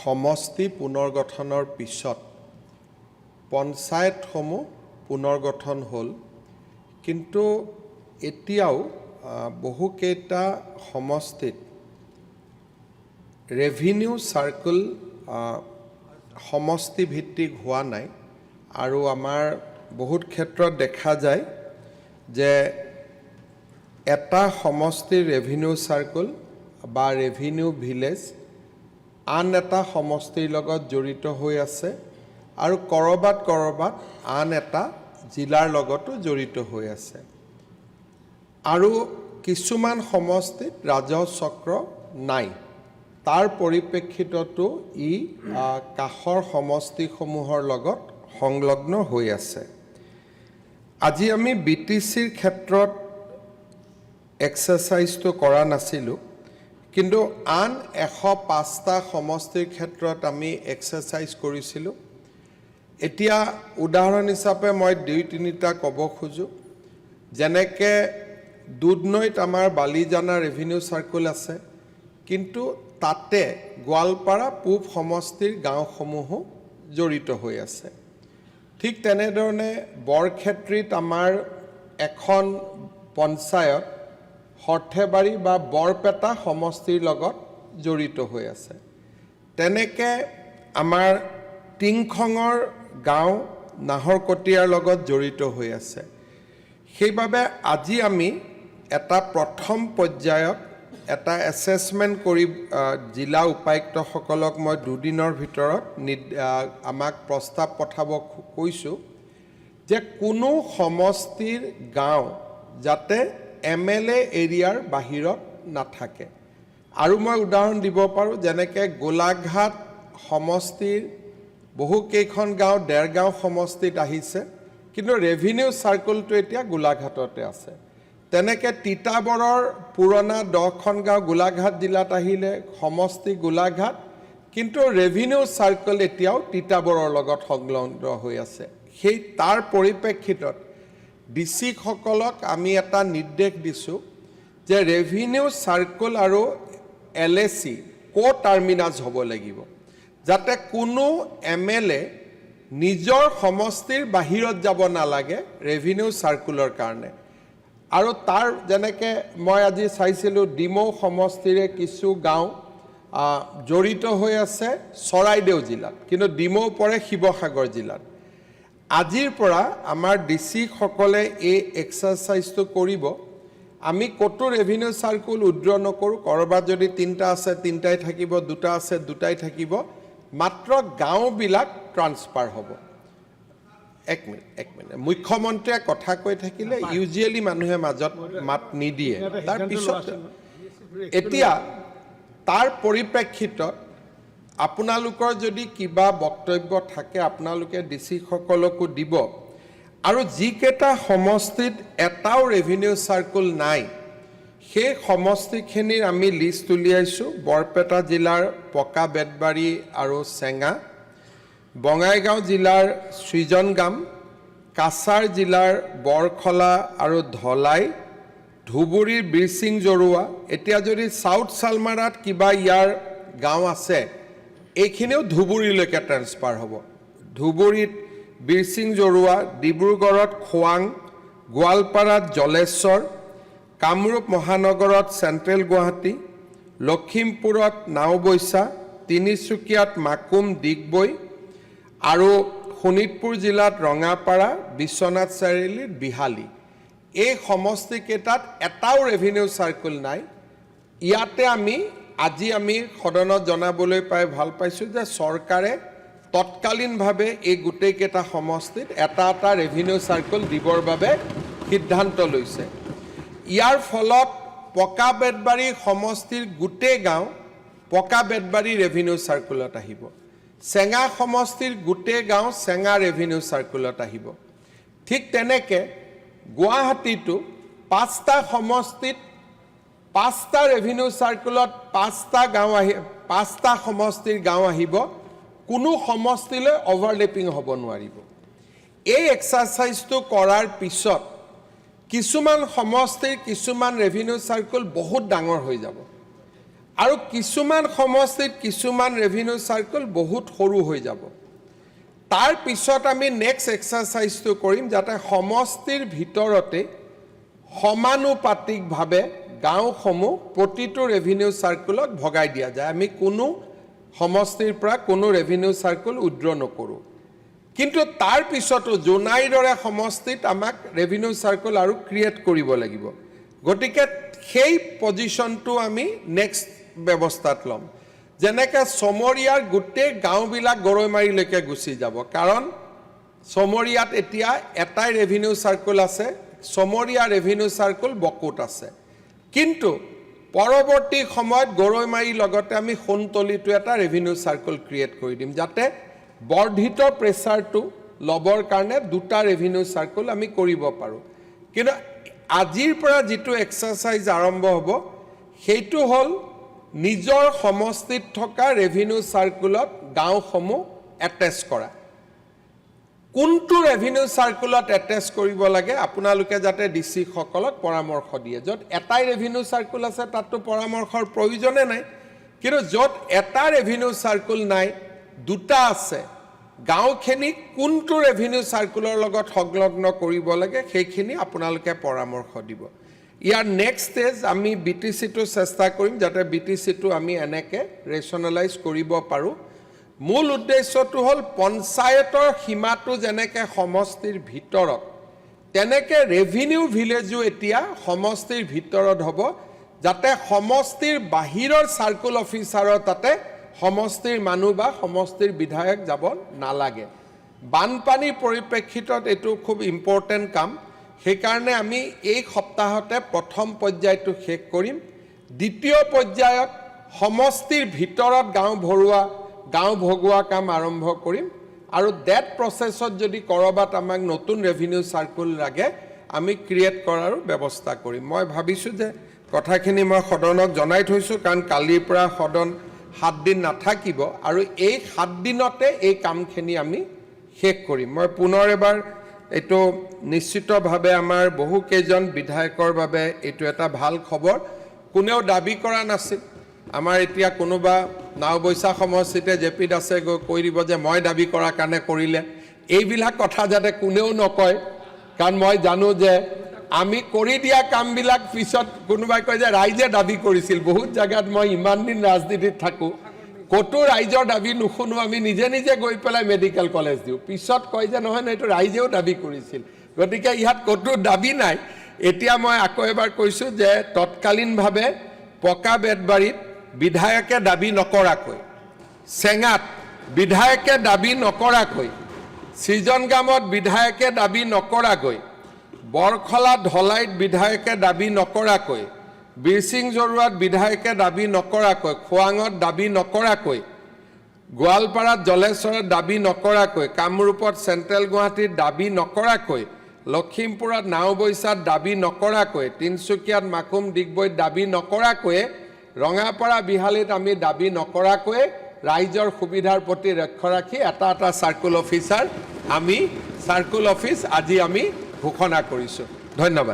সমষ্টি পুনৰ্গঠনৰ পিছত পঞ্চায়তসমূহ পুনৰ্গঠন হ'ল, কিন্তু এতিয়াও বহুকেইটা সমষ্টিত ৰেভিনিউ চাৰ্কেল সমষ্টি ভিত্তিক হোৱা নাই। আৰু আমাৰ বহুত ক্ষেত্ৰত দেখা যায় যে এটা সমষ্টিৰ ৰেভিনিউ চাৰ্কেল বা ৰেভিনিউ ভিলেজ আন এটা সমষ্টিৰ লগত জড়িত হৈ আছে আৰু কৰবাত আন এটা জিলাৰ লগতো জড়িত হৈ আছে। আৰু কিছুমান সমষ্টিত ৰাজহ চক্ৰ নাই। তাৰ পৰিপ্ৰেক্ষিততো ই কাষৰ সমষ্টিসমূহৰ লগত সংলগ্ন হৈ আছে। আজি আমি বিটিচিৰ ক্ষেত্ৰত এক্সাৰচাইজটো কৰা নাছিলোঁ, কিন্তু আন 105টা সমষ্টিৰ ক্ষেত্ৰত আমি এক্সাৰচাইজ কৰিছিলোঁ। এতিয়া উদাহৰণ হিচাপে মই 2-3টা ক'ব খোজোঁ। যেনেকৈ দুধনৈত আমাৰ বালিজানা ৰেভিনিউ চাৰ্কেল আছে, কিন্তু তাতে গোৱালপাৰা পূব সমষ্টিৰ গাঁওসমূহো জড়িত হৈ আছে। ঠিক তেনেধৰণে বৰক্ষেত্ৰীত আমাৰ এখন পঞ্চায়ত সৰ্থেবাৰী বা বৰপেটা সমষ্টিৰ লগত জড়িত হৈ আছে। তেনেকৈ আমাৰ টিংখঙৰ গাঁও নাহৰকটীয়াৰ লগত জড়িত হৈ আছে। সেইবাবে আজি আমি এটা প্ৰথম পৰ্যায়ত এটা এছেছমেণ্ট কৰি জিলা উপায়ুক্তসকলক মই 2 দিনৰ ভিতৰত আমাক প্ৰস্তাৱ পঠাব কৈছোঁ যে কোনো সমষ্টিৰ গাঁও যাতে MLA এৰিয়াৰ বাহিৰত নাথাকে। আৰু মই উদাহৰণ দিব পাৰোঁ, যেনেকৈ গোলাঘাট সমষ্টিৰ বহুকেইখন গাঁও দেৰগাঁও সমষ্টিত আহিছে, কিন্তু ৰেভিনিউ চাৰ্কেলটো এতিয়া গোলাঘাটতে আছে। তেনেকৈ তিতাবৰৰ পুৰণা 10খন গাঁও গোলাঘাট জিলাত আহিলে সমষ্টি গোলাঘাট, কিন্তু ৰেভিনিউ চাৰ্কেল এতিয়াও তিতাবৰৰ লগত সংলগ্ন হৈ আছে। সেই তাৰ পৰিপ্ৰেক্ষিতত ডিচিসকলক আমি এটা নিৰ্দেশ দিছোঁ যে ৰেভিনিউ চাৰ্কেল আৰু LAC টাৰ্মিনাছ হ'ব লাগিব, যাতে কোনো MLA নিজৰ সমষ্টিৰ বাহিৰত যাব নালাগে ৰেভিনিউ চাৰ্কুলৰ কাৰণে। আৰু তাৰ যেনেকৈ মই আজি চাইছিলোঁ ডিমৌ সমষ্টিৰে কিছু গাঁও জড়িত হৈ আছে চৰাইদেউ জিলাত, কিন্তু ডিমৌ পৰে শিৱসাগৰ জিলাত। আজিৰ পৰা আমাৰ ডিচিসকলে এই এক্সাৰচাইজটো কৰিব। আমি ক'তো ৰেভিনিউ চাৰ্কুল উইড্ৰ নকৰোঁ। ক'ৰবাত যদি 3টা আছে 3টাই থাকিব, 2টা আছে 2টাই থাকিব, মাত্ৰ গাঁওবিলাক ট্ৰান্সফাৰ হ'ব। এক মিনিট মুখ্যমন্ত্ৰীয়ে কথা কৈ থাকিলে ইউজুৱেলি মানুহে মাজত মাত নিদিয়ে। তাৰপিছত এতিয়া তাৰ পৰিপ্ৰেক্ষিতত আপোনালোকৰ যদি কিবা বক্তব্য থাকে আপোনালোকে ডিচিসকলকো দিব। আৰু যিকেইটা সমষ্টিত এটাও ৰেভিনিউ চাৰ্কুল নাই, সেই সমষ্টিখিনিৰ আমি লিষ্ট উলিয়াইছোঁ। বৰপেটা জিলাৰ পকা বেতবাৰী আৰু চেঙা, বঙাইগাঁও জিলাৰ সৃজনগাম, কাছাৰ জিলাৰ বৰখলা আৰু ধলাই, ধুবুৰীৰ বিৰচিং জৰুৱা। এতিয়া যদি চাউথ চালমাৰাত কিবা ইয়াৰ গাঁও আছে, এইখিনিও ধুবুৰীলৈকে ট্ৰেন্সফাৰ হ'ব। ধুবুৰীত বিৰচিং জৰুৱা, ডিব্ৰুগড়ত খোৱাং, গোৱালপাৰাত জলেশ্বৰ, কামৰূপ মহানগৰত চেণ্ট্ৰেল গুৱাহাটী, লখিমপুৰত নাওবৈচা, তিনিচুকীয়াত মাকুম ডিগবৈ আৰু শোণিতপুৰ জিলাত ৰঙাপাৰা, বিশ্বনাথ চাৰিআলিত বিহালী। এই সমষ্টিকেইটাত এটাও ৰেভিনিউ চাৰ্কুল নাই। ইয়াতে আজি আমি সদনত জনাবলৈ পাই ভাল পাইছোঁ যে চৰকাৰে তৎকালীনভাৱে এই গোটেইকেইটা সমষ্টিত এটা ৰেভিনিউ চাৰ্কুল দিবৰ বাবে সিদ্ধান্ত লৈছে। ইয়াৰ ফলত পকা বেতবাৰী সমষ্টিৰ গোটেই গাঁও পকা বেতবাৰী ৰেভিনিউ চাৰ্কুলত আহিব। চেঙা সমষ্টিৰ গোটেই গাঁও চেঙা ৰেভিনিউ চাৰ্কুলত আহিব। ঠিক তেনেকৈ গুৱাহাটীতো 5টা সমষ্টিত 5টা ৰেভিনিউ চাৰ্কুলত 5টা সমষ্টিৰ গাঁও আহিব। কোনো সমষ্টিলৈ অভাৰলেপিং হ'ব নোৱাৰিব। এই এক্সাৰচাইজটো কৰাৰ পিছত কিছুমান সমষ্টিৰ কিছুমান ৰেভিনিউ চাৰ্কুল বহুত ডাঙৰ হৈ যাব। আৰু কিছুমান সমষ্টিত কিছুমান ৰেভিনিউ চাৰ্কেল বহুত সৰু হৈ যাব তাৰ পিছত আমি নেক্সট এক্সাৰসাইজটো কৰিম যাতে সমষ্টিৰ ভিতৰতে সমানুপাতিকভাৱে গাঁওসমূহ প্ৰতিটো ৰেভিনিউ চাৰ্কেলত ভগাই দিয়া যায় আমি কোনো সমষ্টিৰ পৰা কোনো ৰেভিনিউ চাৰ্কেল উইথড্ৰ নকৰোঁ কিন্তু তাৰ পিছতো জোনাইৰ দৰে সমষ্টিত আমাক ৰেভিনিউ চাৰ্কেল আৰু ক্ৰিয়েট কৰিব লাগিব গতিকে সেই পজিশনটো আমি নেক্সট ব্যৱস্থাত ল'ম যেনেকৈ চমৰীয়াৰ গোটেই গাঁওবিলাক গৰৈমাৰীলৈকে গুচি যাব কাৰণ চমৰীয়াত এতিয়া এটাই ৰেভিনিউ চাৰ্কেল আছে চমৰীয়া ৰেভিনিউ চাৰ্কেল বকুত আছে কিন্তু পৰৱৰ্তী সময়ত গৰৈমাৰীৰ লগতে আমি সোণতলীটো এটা ৰেভিনিউ চাৰ্কেল ক্ৰিয়েট কৰি দিম যাতে বৰ্ধিত প্ৰেছাৰটো ল'বৰ কাৰণে দুটা ৰেভিনিউ চাৰ্কেল আমি কৰিব পাৰোঁ কিন্তু আজিৰ পৰা যিটো এক্সাৰসাইজ আৰম্ভ হ'ব সেইটো হ'ল নিজৰ সমষ্টিত থকা ৰেভিনিউ চাৰ্কেলত গাঁওসমূহ এটেচ কৰা কোনটো ৰেভিনিউ চাৰ্কেলত এটেচ কৰিব লাগে আপোনালোকে যাতে ডিসি সকলক পৰামৰ্শ দিয়ে য'ত এটাই ৰেভিনিউ চাৰ্কেল আছে তাততো পৰামৰ্শৰ প্ৰয়োজনে নাই কিন্তু য'ত এটা ৰেভিনিউ চাৰ্কেল নাই দুটা আছে গাঁওখিনি কোনটো ৰেভিনিউ চাৰ্কেলৰ লগত সংলগ্ন কৰিব লাগে সেইখিনি আপোনালোকে পৰামৰ্শ দিব ইয়াৰ নেক্সট ষ্টেজ আমি বিটিচিটো চেষ্টা কৰিম যাতে বিটিচিটো আমি এনেকৈ ৰেচনেলাইজ কৰিব পাৰোঁ মূল উদ্দেশ্যটো হ'ল পঞ্চায়তৰ সীমাটো যেনেকৈ সমষ্টিৰ ভিতৰত তেনেকৈ ৰেভিনিউ ভিলেজো এতিয়া সমষ্টিৰ ভিতৰত হ'ব যাতে সমষ্টিৰ বাহিৰৰ চাৰ্কুল অফিচাৰৰ তাতে সমষ্টিৰ মানুহ বা সমষ্টিৰ বিধায়ক যাব নালাগে বানপানীৰ পৰিপ্ৰেক্ষিতত এইটো খুব ইম্পৰ্টেণ্ট কাম সেইকাৰণে আমি এই সপ্তাহতে প্ৰথম পৰ্যায়টো শেষ কৰিম দ্বিতীয় পৰ্যায়ত সমষ্টিৰ ভিতৰত গাঁও ভগোৱা কাম আৰম্ভ কৰিম আৰু ডেট প্ৰচেছত যদি কৰবাত আমাক নতুন ৰেভিনিউ চাৰ্কুল লাগে আমি ক্ৰিয়েট কৰাৰ ব্যৱস্থা কৰিম মই ভাবিছোঁ যে কথাখিনি মই সদনক জনাই থৈছোঁ কাৰণ কালিৰ পৰা সদন 7 দিন নাথাকিব আৰু এই 7 দিনতে এই কামখিনি আমি শেষ কৰিম মই পুনৰ এবাৰ এইটো নিশ্চিতভাৱে আমাৰ বহু কেইজন বিধায়কৰ বাবে এইটো এটা ভাল খবৰ কোনেও দাবী কৰা নাছিল আমাৰ এতিয়া কোনোবা নাওবৈচা সমষ্টিতে জেপি দাসে গৈ কৈ দিব যে মই দাবী কৰাৰ কাৰণে কৰিলে এইবিলাক কথা যাতে কোনেও নকয় কাৰণ মই জানো যে আমি কৰি দিয়া কামবিলাক পিছত কোনোবাই কয় যে ৰাইজে দাবী কৰিছিল বহুত জায়গাত মই ইমান দিন ৰাজনীতিত থাকোঁ কতো ৰাইজৰ দাবী নুশুনো আমি নিজে নিজে গৈ পেলাই মেডিকেল কলেজ দিওঁ পিছত কয় যে নহয় এইটো ৰাইজেও দাবী কৰিছিল গতিকে ইয়াত কতো দাবী নাই এতিয়া মই আকৌ এবাৰ কৈছোঁ যে তৎকালীনভাৱে পকা বেতবাৰীত বিধায়কে দাবী নকৰাকৈ চেঙাত বিধায়কে দাবী নকৰাকৈ সৃজনগামত বিধায়কে দাবী নকৰাকৈ বৰখলা ঢলাইত বিধায়কে দাবী নকৰাকৈ বিৰসিং জৰুৱাত বিধায়কে দাবী নকৰাকৈ খোৱাঙত দাবী নকৰাকৈ গোৱালপাৰাত জলেশ্বৰত দাবী নকৰাকৈ কামৰূপত চেণ্ট্ৰেল গুৱাহাটীত দাবী নকৰাকৈ লখিমপুৰত নাওবৈচাত দাবী নকৰাকৈ তিনচুকীয়াত মাকুম ডিগবৈত দাবী নকৰাকৈ ৰঙাপাৰা বিহালীত আমি দাবী নকৰাকৈ ৰাইজৰ সুবিধাৰ প্ৰতি লক্ষ্য ৰাখি এটা এটা চাৰ্কুল অফিচাৰ আমি চাৰ্কুল অফিচ আজি আমি ঘোষণা কৰিছোঁ ধন্যবাদ